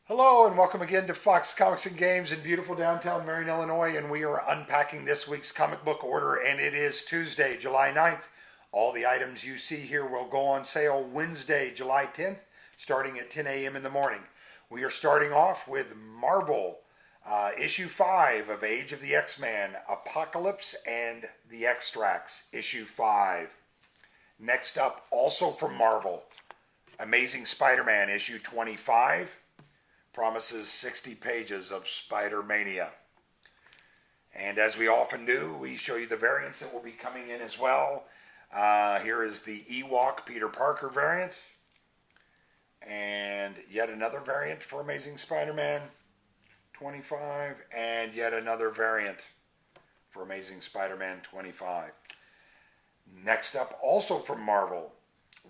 Hello and welcome again to Fox Comics and Games in beautiful downtown Marion, Illinois, and we are unpacking this week's comic book order, and it is Tuesday, July 9th. All the items you see here will go on sale Wednesday, July 10th, starting at 10 a.m. in the morning. We are starting off with Marvel, issue 5 of Age of the X-Men, Apocalypse and the Extracts, issue 5. Next up, also from Marvel, Amazing Spider-Man, issue 25. Promises 60 pages of Spider-Mania. And as we often do, we show you the variants that will be coming in as well. Here is the Ewok Peter Parker variant. And yet another variant for Amazing Spider-Man 25. And yet another variant for Amazing Spider-Man 25. Next up, also from Marvel,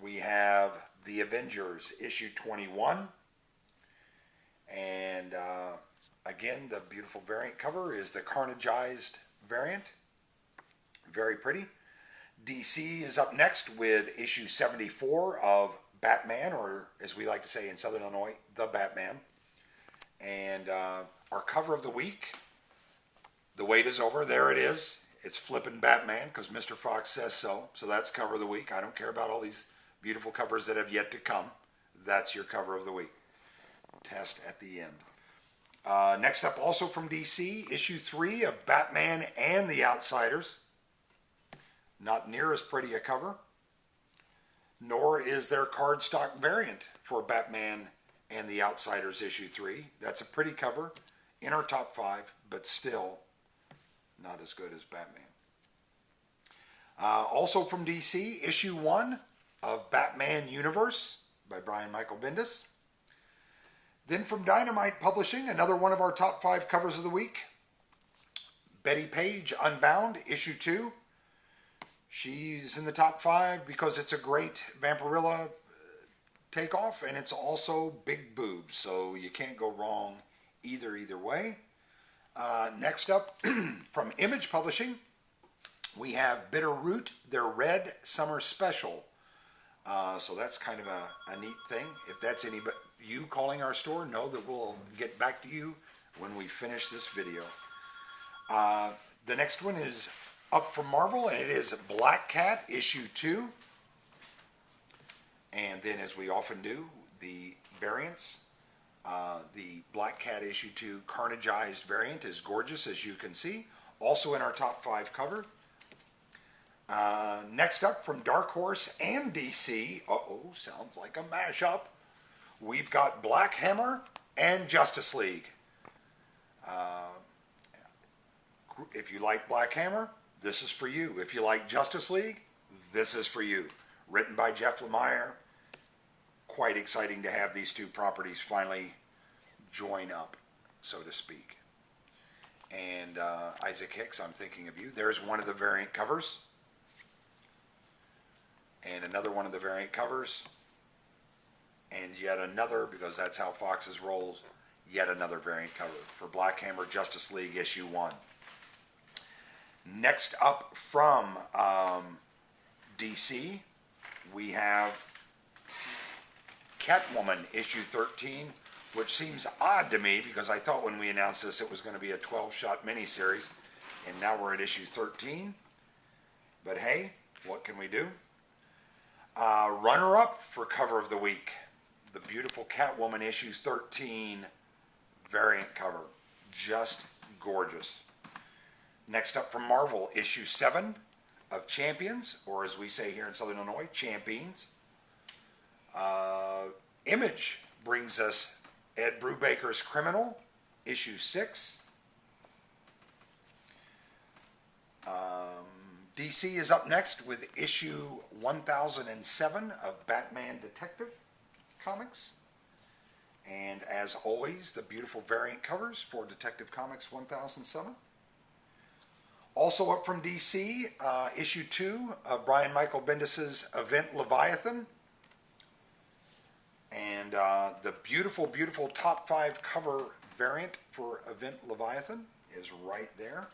we have The Avengers, issue 21. And again, the beautiful variant cover is the Carnageized variant. Very pretty. DC is up next with issue 74 of Batman, or as we like to say in Southern Illinois, The Batman. And our cover of the week, the wait is over. There it is. It's flipping Batman because Mr. Fox says so. So that's cover of the week. I don't care about all these beautiful covers that have yet to come. That's your cover of the week. Test at the end. Next up, also from DC, issue 3 of Batman and the Outsiders. Not near as pretty a cover, nor is there cardstock variant for Batman and the Outsiders issue 3. That's a pretty cover in our top 5, but still not as good as Batman. Also from DC, issue 1 of Batman Universe by Brian Michael Bendis. Then from Dynamite Publishing, another one of our top 5 covers of the week. Betty Page, Unbound, issue 2. She's in the top 5 because it's a great Vampirilla takeoff, and it's also big boobs, so you can't go wrong either way. Next up, from Image Publishing, we have Bitter Root, their Red Summer Special. So that's kind of a neat thing. If that's any but you calling our store, know that we'll get back to you when we finish this video. The next one is up from Marvel, and it is Black Cat issue 2. And then, as we often do, the variants. The Black Cat issue 2 Carnageized variant is gorgeous, as you can see. Also in our top 5 cover. Next up from Dark Horse and DC, sounds like a mashup. We've got Black Hammer and Justice League. If you like Black Hammer, this is for you. If you like Justice League, this is for you. Written by Jeff Lemire. Quite exciting to have these two properties finally join up, so to speak. And Isaac Hicks, I'm thinking of you. There's one of the variant covers. And another one of the variant covers. And yet another, because that's how Fox's rolls, yet another variant cover for Black Hammer Justice League issue 1. Next up from DC, we have Catwoman issue 13, which seems odd to me because I thought when we announced this it was going to be a 12-shot miniseries, and now we're at issue 13. But hey, what can we do? Runner-up for cover of the week, the beautiful Catwoman issue 13 variant cover. Just gorgeous. Next up from Marvel, issue 7 of Champions, or as we say here in Southern Illinois, Champions. Image brings us Ed Brubaker's Criminal, issue 6. DC is up next with issue 1007 of Batman Detective Comics. And as always, the beautiful variant covers for Detective Comics 1007. Also up from DC, issue 2 of Brian Michael Bendis' Event Leviathan. And the beautiful, beautiful top 5 cover variant for Event Leviathan is right there.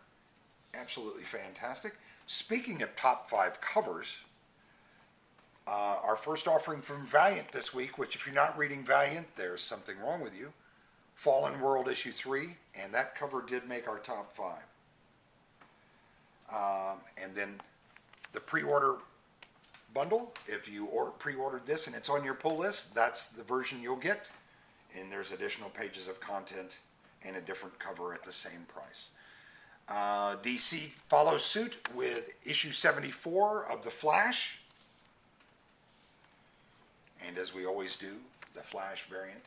Absolutely fantastic. Speaking of top 5 covers, our first offering from Valiant this week, which if you're not reading Valiant, there's something wrong with you. Fallen World issue 3, and that cover did make our top 5. And then the pre-order bundle, if you pre-ordered this and it's on your pull list, that's the version you'll get. And there's additional pages of content and a different cover at the same price. DC follows suit with issue 74 of The Flash. And as we always do, the Flash variant.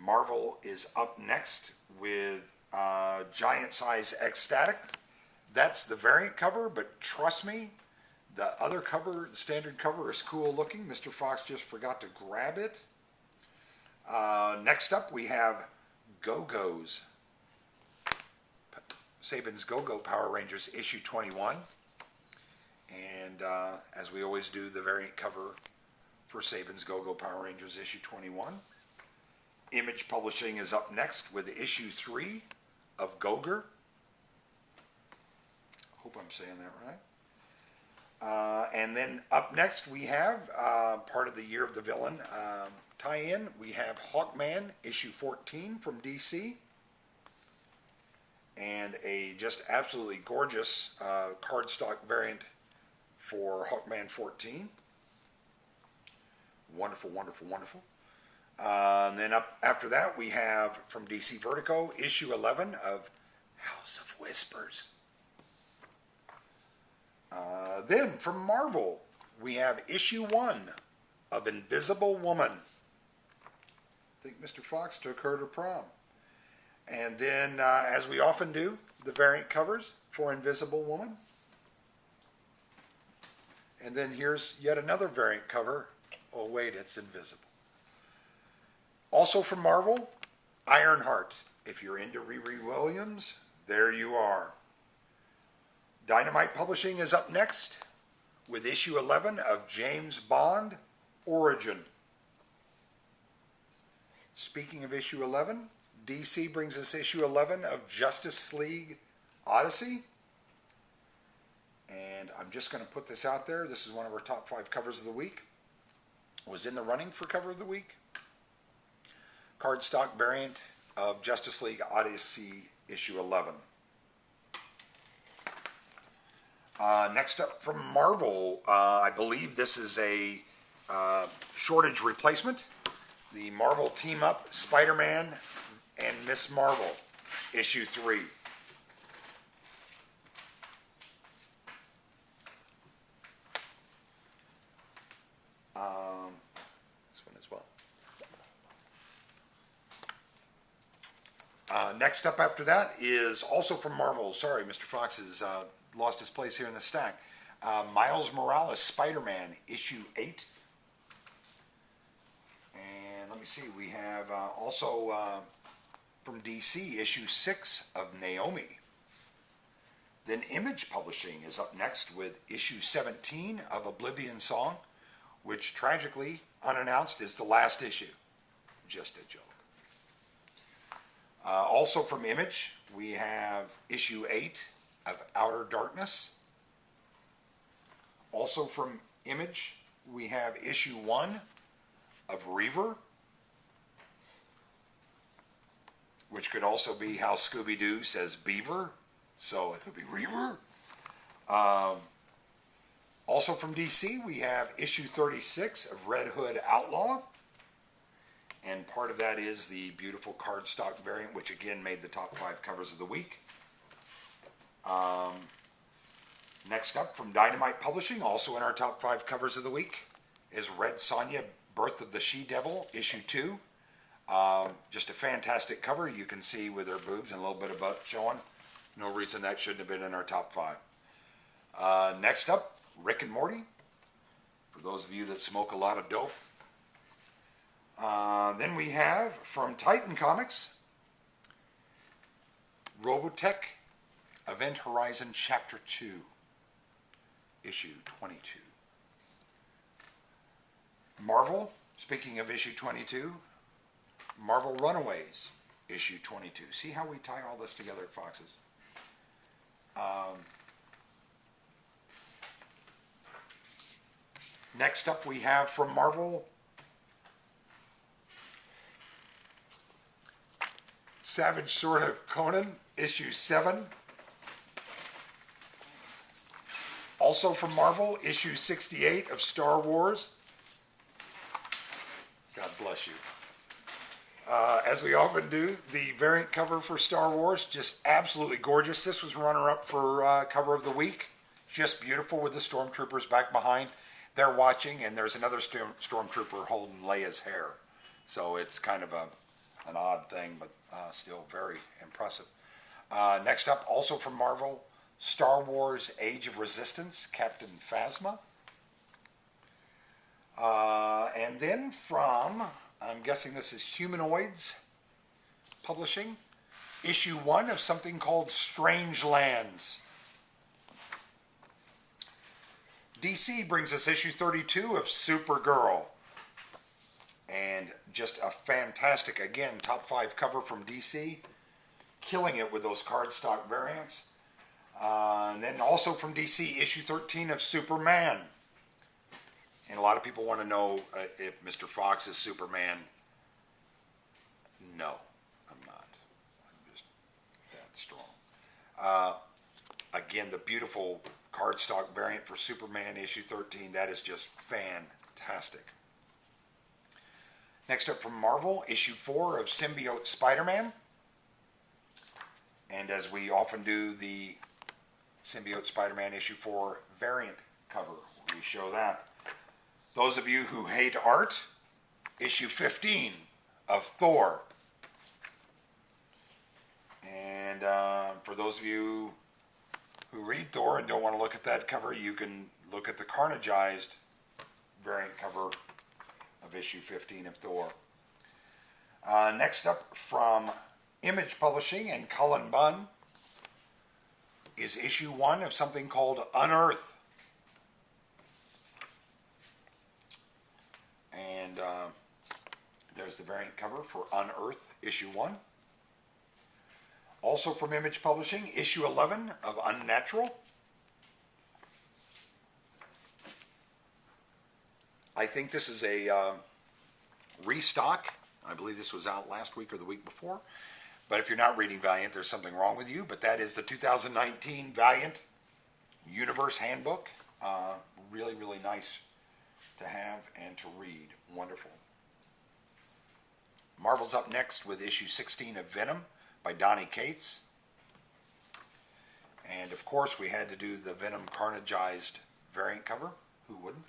Marvel is up next with Giant Size Ecstatic. That's the variant cover, but trust me, the other cover, the standard cover, is cool looking. Mr. Fox just forgot to grab it. Next up, we have Go-Go's. Saban's Go-Go Power Rangers issue 21. And as we always do, the variant cover for Saban's Go-Go Power Rangers issue 21. Image Publishing is up next with issue 3 of Gogger. Hope I'm saying that right. And then up next we have part of the Year of the Villain tie-in. We have Hawkman issue 14 from DC. And a just absolutely gorgeous cardstock variant for Hawkman 14. Wonderful, wonderful, wonderful. And then up after that, we have from DC Vertigo, issue 11 of House of Whispers. Then from Marvel, we have issue 1 of Invisible Woman. I think Mr. Fox took her to prom. And then, as we often do, the variant covers for Invisible Woman. And then here's yet another variant cover. Oh, wait, it's invisible. Also from Marvel, Ironheart. If you're into Riri Williams, there you are. Dynamite Publishing is up next with issue 11 of James Bond Origin. Speaking of issue 11, DC brings us issue 11 of Justice League Odyssey. And I'm just going to put this out there. This is one of our top 5 covers of the week. Was in the running for cover of the week. Cardstock variant of Justice League Odyssey issue 11. Next up from Marvel, I believe this is a shortage replacement. The Marvel Team Up Spider-Man and Miss Marvel issue 3. This one as well. Next up after that is also from Marvel. Sorry, Mr. Fox has lost his place here in the stack. Miles Morales Spider-Man issue 8. And let me see, we have also from DC issue 6 of Naomi. Then Image Publishing is up next with issue 17 of Oblivion Song, which tragically, unannounced, is the last issue. Just a joke. Also from Image, we have issue 8 of Outer Darkness. Also from Image, we have issue 1 of Reaver, which could also be how Scooby-Doo says Beaver, so it could be Reaver. Also from DC, we have issue 36 of Red Hood Outlaw. And part of that is the beautiful cardstock variant, which again made the top 5 covers of the week. Next up from Dynamite Publishing, also in our top 5 covers of the week, is Red Sonja, Birth of the She-Devil, issue 2. Just a fantastic cover. You can see with her boobs and a little bit of butt showing. No reason that shouldn't have been in our top 5. Next up, Rick and Morty, for those of you that smoke a lot of dope. Then we have from Titan Comics, Robotech Event Horizon Chapter 2, issue 22. Marvel, speaking of issue 22, Marvel Runaways, issue 22. See how we tie all this together at Fox's? Next up we have from Marvel, Savage Sword of Conan, issue 7. Also from Marvel, issue 68 of Star Wars. God bless you. As we often do, the variant cover for Star Wars, just absolutely gorgeous. This was runner-up for cover of the week. Just beautiful with the stormtroopers back behind. They're watching, and there's another stormtrooper holding Leia's hair. So it's kind of an odd thing, but still very impressive. Next up, also from Marvel, Star Wars Age of Resistance, Captain Phasma. And then from, I'm guessing this is Humanoids Publishing, issue 1 of something called Strange Lands. DC brings us issue 32 of Supergirl. And just a fantastic, again, top 5 cover from DC. Killing it with those cardstock variants. And then also from DC, issue 13 of Superman. And a lot of people want to know if Mr. Fox is Superman. No, I'm not. I'm just that strong. Again, the beautiful cardstock variant for Superman issue 13. That is just fantastic. Next up from Marvel, issue 4 of Symbiote Spider-Man. And as we often do, the Symbiote Spider-Man issue 4 variant cover. We show that. Those of you who hate art, issue 15 of Thor. And for those of you who read Thor and don't want to look at that cover, you can look at the Carnageized variant cover of issue 15 of Thor. Next up from Image Publishing and Cullen Bunn is issue 1 of something called Unearth. And there's the variant cover for Unearth issue 1. Also from Image Publishing, issue 11 of Unnatural. I think this is a restock. I believe this was out last week or the week before. But if you're not reading Valiant, there's something wrong with you. But that is the 2019 Valiant Universe Handbook. Really, really nice to have and to read. Wonderful. Marvel's up next with issue 16 of Venom by Donny Cates. And of course, we had to do the Venom Carnageized variant cover. Who wouldn't?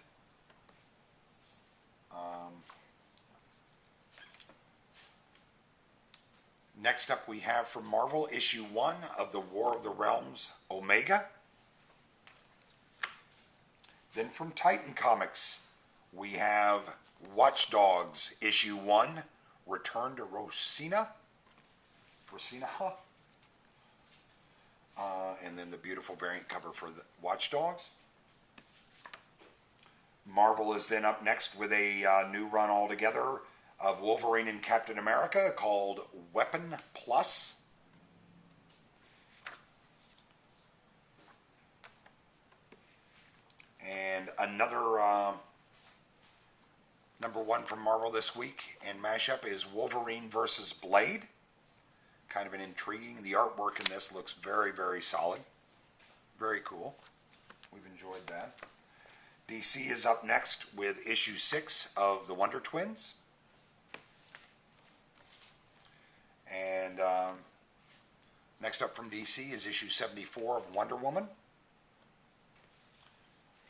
Next up we have from Marvel issue 1 of the War of the Realms Omega. Then from Titan Comics we have Watch Dogs issue 1, Return to Rosina. And then the beautiful variant cover for the Watch Dogs. Marvel is then up next with a new run altogether of Wolverine and Captain America called Weapon Plus. And another number 1 from Marvel this week and mashup is Wolverine versus Blade. Kind of an intriguing. The artwork in this looks very, very solid. Very cool. We've enjoyed that. DC is up next with issue 6 of the Wonder Twins. And next up from DC is issue 74 of Wonder Woman.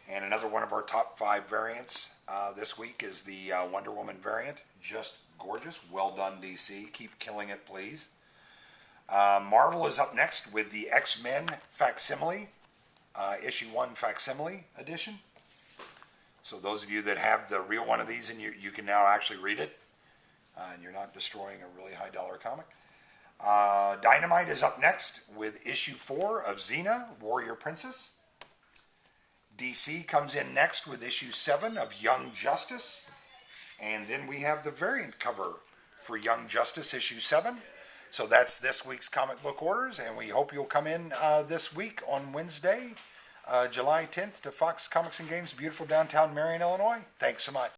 And another one of our top 5 variants this week is the Wonder Woman variant. Just gorgeous. Well done, DC. Keep killing it, please. Marvel is up next with the X-Men Facsimile, issue 1 Facsimile edition. So those of you that have the real one of these and you can now actually read it, and you're not destroying a really high dollar comic. Dynamite is up next with issue 4 of Xena, Warrior Princess. DC comes in next with issue 7 of Young Justice. And then we have the variant cover for Young Justice issue 7. So that's this week's comic book orders, and we hope you'll come in this week on Wednesday, July 10th to Fox Comics and Games, beautiful downtown Marion, Illinois. Thanks so much.